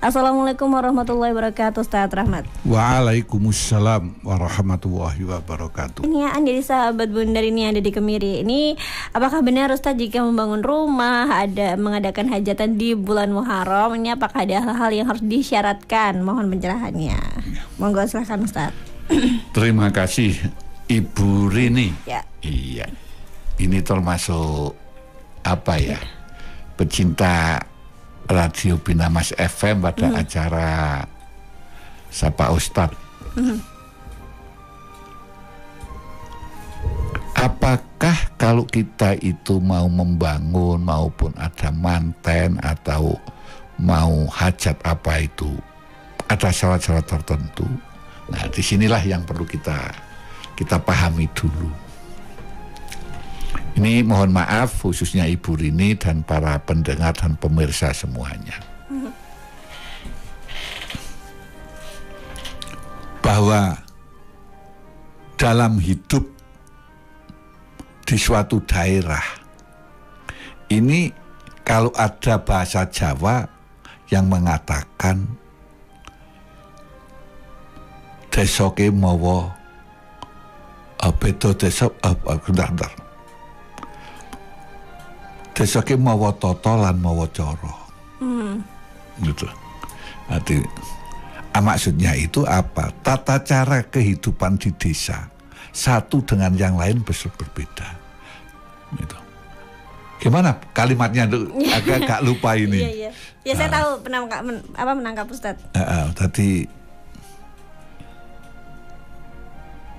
Assalamualaikum warahmatullahi wabarakatuh, Ustaz Rahmat. Waalaikumsalam warahmatullahi wabarakatuh. Ini ya, jadi sahabat Bundar ini ada di Kemiri. Ini apakah benar Ustaz jika membangun rumah, ada mengadakan hajatan di bulan Muharram, ini apakah ada hal-hal yang harus disyaratkan? Mohon pencerahannya. Monggo silakan Ustaz. Terima kasih Ibu Rini. Ya. Iya. Ini termasuk apa ya? Pecinta Radio Bina Mas FM pada acara Sapa Ustadz. Apakah kalau kita itu mau membangun maupun ada manten atau mau hajat apa itu, ada syarat-syarat tertentu. Nah, disinilah yang perlu kita pahami dulu. Ini mohon maaf khususnya Ibu Rini dan para pendengar dan pemirsa semuanya. Bahwa dalam hidup di suatu daerah ini kalau ada bahasa Jawa yang mengatakan desa ke mawa beda desa bentar. Desa ki mawa tata lan mawa cara. Gitu. Nanti maksudnya itu apa? Tata cara kehidupan di desa satu dengan yang lain berbeda. Gitu. Gimana kalimatnya tuh? Agak lupa ini. Iya. Ya saya tahu menangkap Ustaz. Tadi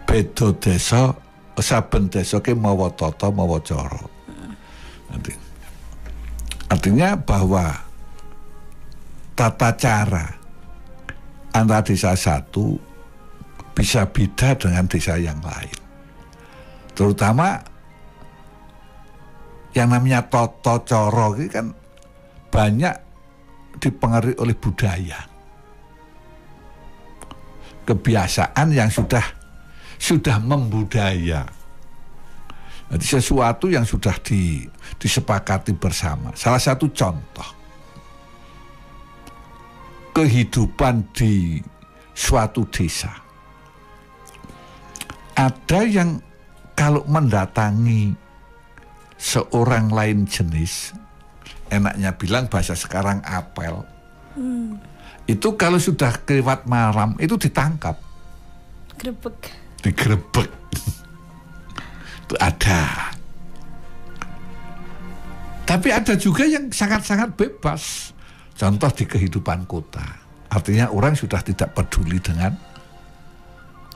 beda desa saben desa ki mawa tata mawa cara. Artinya bahwa tata cara antara desa satu bisa beda dengan desa yang lain. Terutama yang namanya tata cara ini kan banyak dipengaruhi oleh budaya. Kebiasaan yang sudah membudaya. Jadi sesuatu yang sudah disepakati bersama. Salah satu contoh kehidupan di suatu desa. Ada yang kalau mendatangi seorang lain jenis, enaknya bilang bahasa sekarang apel, itu kalau sudah kelewat malam itu ditangkap, digerebek. Itu ada. Tapi ada juga yang sangat-sangat bebas. Contoh di kehidupan kota. Artinya orang sudah tidak peduli dengan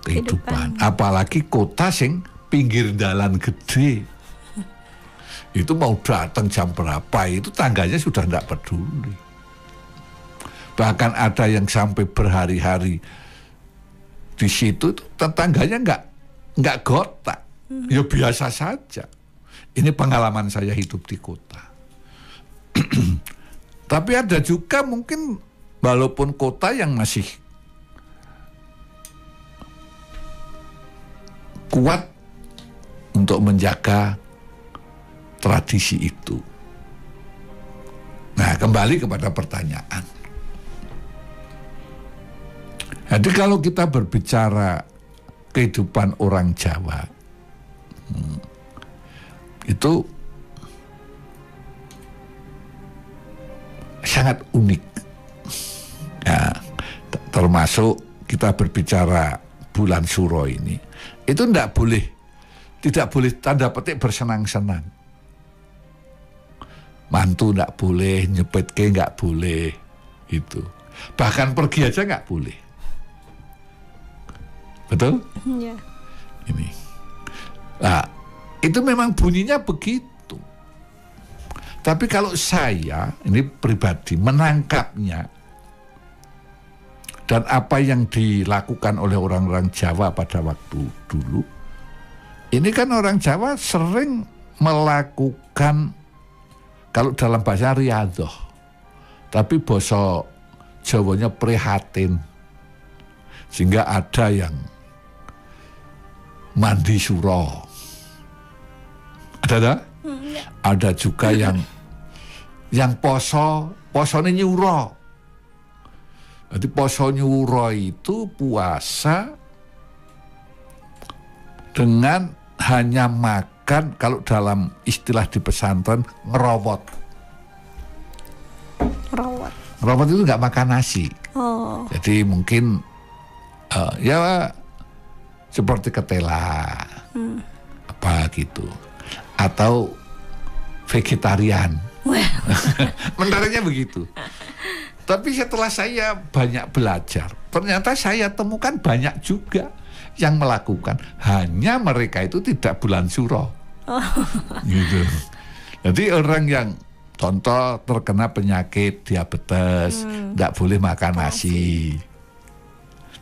kehidupan. Apalagi kota sing pinggir dalan gede. Itu mau datang jam berapa itu tangganya sudah tidak peduli. Bahkan ada yang sampai berhari-hari di situ tetangganya nggak gotak. Ya biasa saja. Ini pengalaman saya hidup di kota. Tapi ada juga mungkin walaupun kota yang masih kuat untuk menjaga tradisi itu. Nah, kembali kepada pertanyaan. Jadi kalau kita berbicara kehidupan orang Jawa, itu sangat unik ya, termasuk kita berbicara bulan Suro ini itu tidak boleh tanda petik bersenang-senang. Mantu tidak boleh, nyepetke nggak boleh, itu bahkan pergi aja nggak boleh, betul? Iya. Ini. Nah, itu memang bunyinya begitu. Tapi kalau saya, ini pribadi, menangkapnya dan apa yang dilakukan oleh orang-orang Jawa pada waktu dulu, ini kan orang Jawa sering melakukan, kalau dalam bahasa riyadhah, tapi bahasa Jawanya prihatin. Sehingga ada yang mandi suro. Ada? Ada juga yang posone nyuro. Jadi poso nyuro itu puasa dengan hanya makan, kalau dalam istilah di pesantren, ngerowot. Ngerowot itu nggak makan nasi. Oh. Jadi mungkin ya seperti ketela, apa gitu, atau vegetarian. Menariknya begitu. Tapi setelah saya banyak belajar, ternyata saya temukan banyak juga yang melakukan. Hanya mereka itu tidak bulan suro. Gitu. Jadi orang yang contoh terkena penyakit diabetes, tidak boleh makan nasi.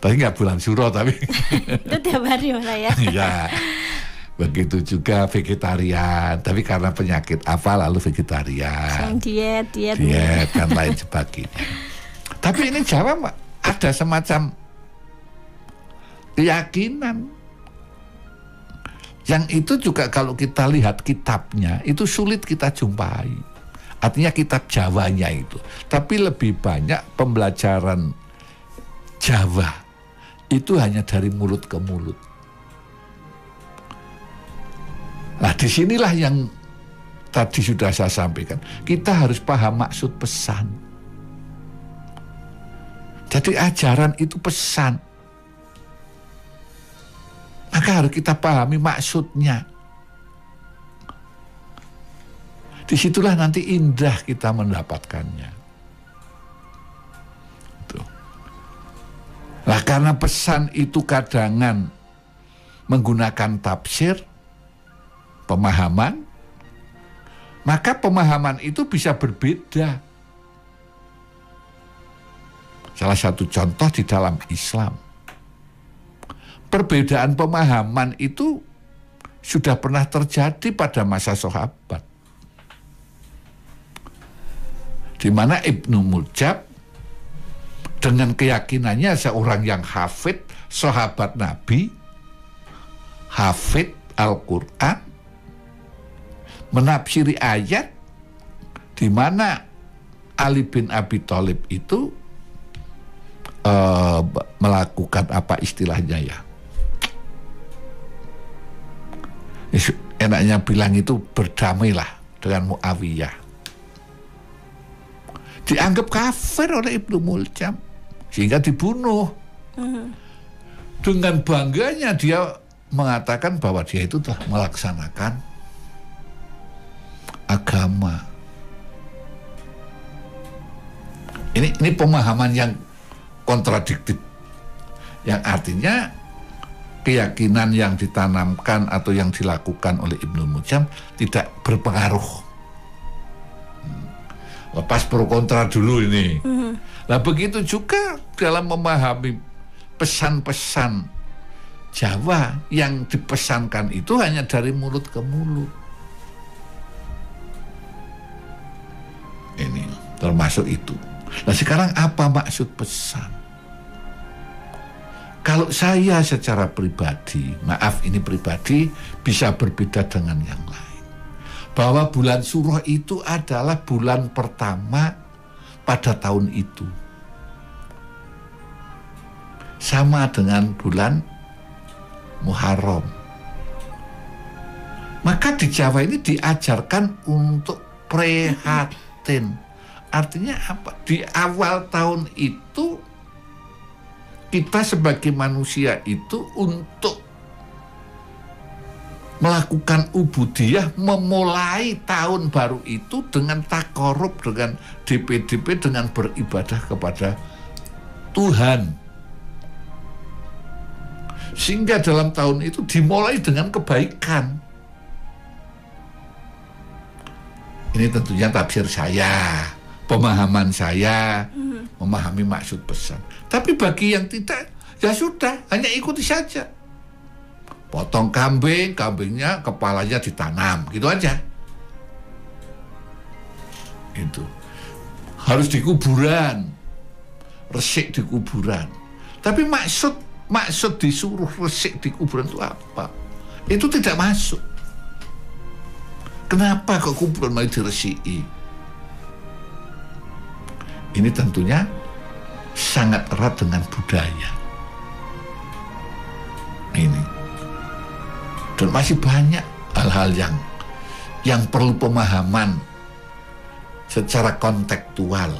Tapi nggak bulan suro, tapi itu tiap hari malah ya. Ya. Begitu juga vegetarian, tapi karena penyakit apa lalu vegetarian. Diet dan lain sebagainya. Tapi ini Jawa ada semacam keyakinan yang itu juga kalau kita lihat kitabnya itu sulit kita jumpai. Artinya kitab Jawanya itu. Tapi lebih banyak pembelajaran Jawa itu hanya dari mulut ke mulut. Nah, disinilah yang tadi sudah saya sampaikan. Kita harus paham maksud pesan. Jadi ajaran itu pesan. Maka harus kita pahami maksudnya. Disitulah nanti indah kita mendapatkannya. Tuh. Nah, karena pesan itu kadangan menggunakan tafsir, pemahaman, maka pemahaman itu bisa berbeda. Salah satu contoh di dalam Islam, perbedaan pemahaman itu sudah pernah terjadi pada masa sahabat, di mana Ibnu Muljab dengan keyakinannya seorang yang hafid, sahabat Nabi, hafid Al-Quran, menafsiri ayat di mana Ali bin Abi Thalib itu melakukan apa istilahnya ya? Enaknya bilang itu berdamailah dengan Muawiyah. Dianggap kafir oleh Ibnu Muljam sehingga dibunuh. Dengan bangganya dia mengatakan bahwa dia itu telah melaksanakan agama. Ini pemahaman yang kontradiktif, yang artinya keyakinan yang ditanamkan atau yang dilakukan oleh Ibnu Muljam tidak berpengaruh. Lepas pro kontra dulu ini. Nah, begitu juga dalam memahami pesan-pesan Jawa yang dipesankan itu hanya dari mulut ke mulut. Ini termasuk itu. Nah, sekarang apa maksud pesan? Kalau saya secara pribadi, maaf ini pribadi, bisa berbeda dengan yang lain. Bahwa bulan Suro itu adalah bulan pertama pada tahun itu. Sama dengan bulan Muharram. Maka di Jawa ini diajarkan untuk prihatin. Artinya apa? Di awal tahun itu kita sebagai manusia itu untuk melakukan ubudiyah, memulai tahun baru itu dengan takarub, dengan DP-DP, dengan beribadah kepada Tuhan. Sehingga dalam tahun itu dimulai dengan kebaikan. Ini tentunya tafsir saya, pemahaman saya, memahami maksud pesan. Tapi bagi yang tidak, ya sudah, hanya ikuti saja. Potong kambing, kambingnya kepalanya ditanam, gitu aja. Itu harus di kuburan, resik di kuburan. Tapi maksud disuruh resik di kuburan itu apa? Itu tidak masuk. Kenapa kok kuburan mau diresiki? Ini tentunya sangat erat dengan budaya. Ini. Dan masih banyak hal-hal yang perlu pemahaman secara kontekstual.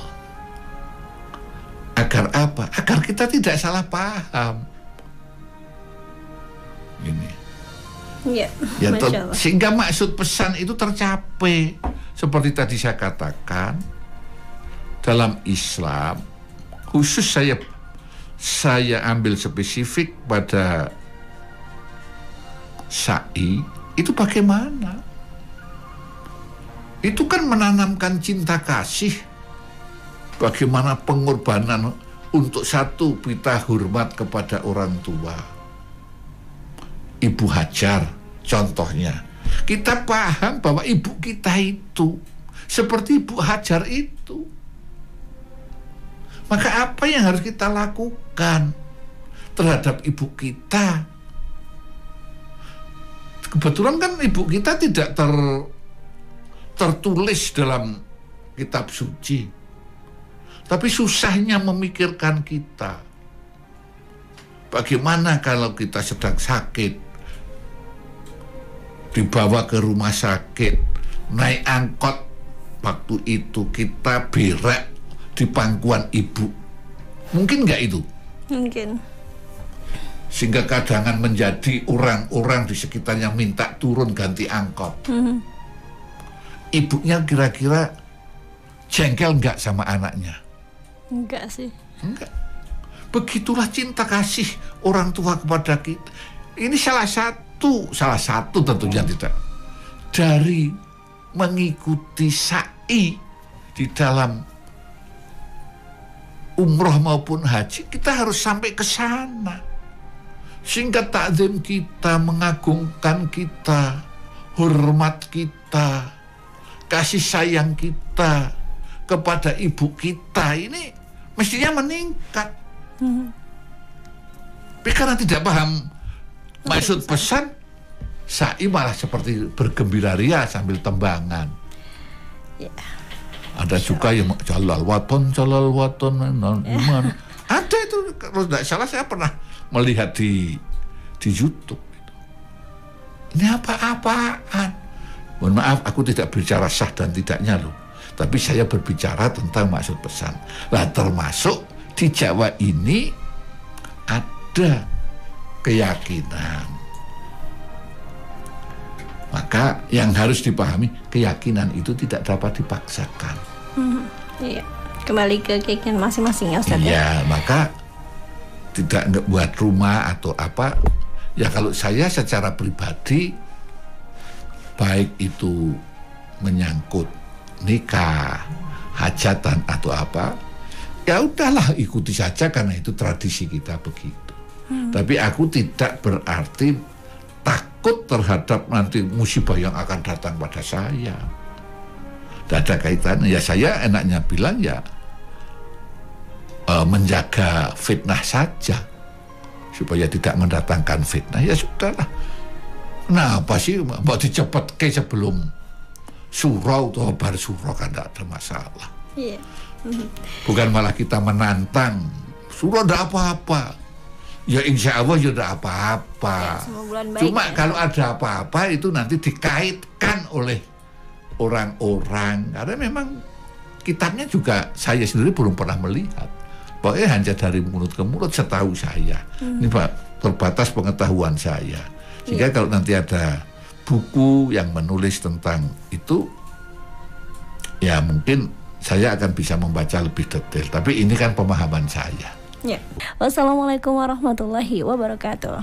Agar apa? Agar kita tidak salah paham. Ini. Ya, Sehingga maksud pesan itu tercapai. Seperti tadi saya katakan, dalam Islam, khusus saya ambil spesifik pada sa'i, itu bagaimana? Itu kan menanamkan cinta kasih. Bagaimana pengorbanan untuk satu, kita hormat kepada orang tua. Ibu Hajar contohnya. Kita paham bahwa ibu kita itu seperti Ibu Hajar itu. Maka apa yang harus kita lakukan terhadap ibu kita? Kebetulan kan ibu kita tidak tertulis dalam kitab suci. Tapi susahnya memikirkan kita. Bagaimana kalau kita sedang sakit, dibawa ke rumah sakit, naik angkot, waktu itu kita berak di pangkuan ibu. Mungkin nggak itu? Mungkin. Sehingga kadang menjadi orang-orang di sekitarnya minta turun ganti angkot. Ibunya kira-kira jengkel nggak sama anaknya? Enggak sih. Enggak. Begitulah cinta kasih orang tua kepada kita. Ini salah satu tentunya tidak dari mengikuti sa'i di dalam umroh maupun haji. Kita harus sampai ke sana sehingga takzim kita, mengagungkan kita, hormat kita, kasih sayang kita kepada ibu kita ini mestinya meningkat. Tapi karena tidak paham maksud pesan, sa'i malah seperti bergembira ria sambil tembangan. Ada juga yang jalal waton iman. Ada itu, kalau tidak salah saya pernah melihat di YouTube. Ini apa-apaan? Mohon maaf, aku tidak bicara sah dan tidaknya loh. Tapi saya berbicara tentang maksud pesan. Nah, termasuk di Jawa ini ada keyakinan. Maka yang harus dipahami, keyakinan itu tidak dapat dipaksakan. Iya, kembali ke keyakinan masing-masing ya Ustaz. Iya, maka tidak buat rumah atau apa. Ya kalau saya secara pribadi, baik itu menyangkut nikah, hajatan atau apa, ya udahlah ikuti saja karena itu tradisi kita begitu. Tapi aku tidak berarti takut terhadap nanti musibah yang akan datang pada saya. Tidak ada kaitannya. Ya saya enaknya bilang ya menjaga fitnah saja supaya tidak mendatangkan fitnah. Ya sudahlah. Kenapa sih mau dicepet ke sebelum surau atau bar surau kan tidak ada masalah. Iya. Bukan malah kita menantang surau tidak apa-apa. Ya insya Allah ya tidak apa-apa. Ya, cuma kalau ada apa-apa itu nanti dikaitkan oleh orang-orang. Karena memang kitabnya juga saya sendiri belum pernah melihat. Pokoknya hanya dari mulut ke mulut setahu saya. Ini Pak, terbatas pengetahuan saya. Sehingga kalau nanti ada buku yang menulis tentang itu, ya mungkin saya akan bisa membaca lebih detail. Tapi ini kan pemahaman saya. Ya. Wassalamualaikum warahmatullahi wabarakatuh.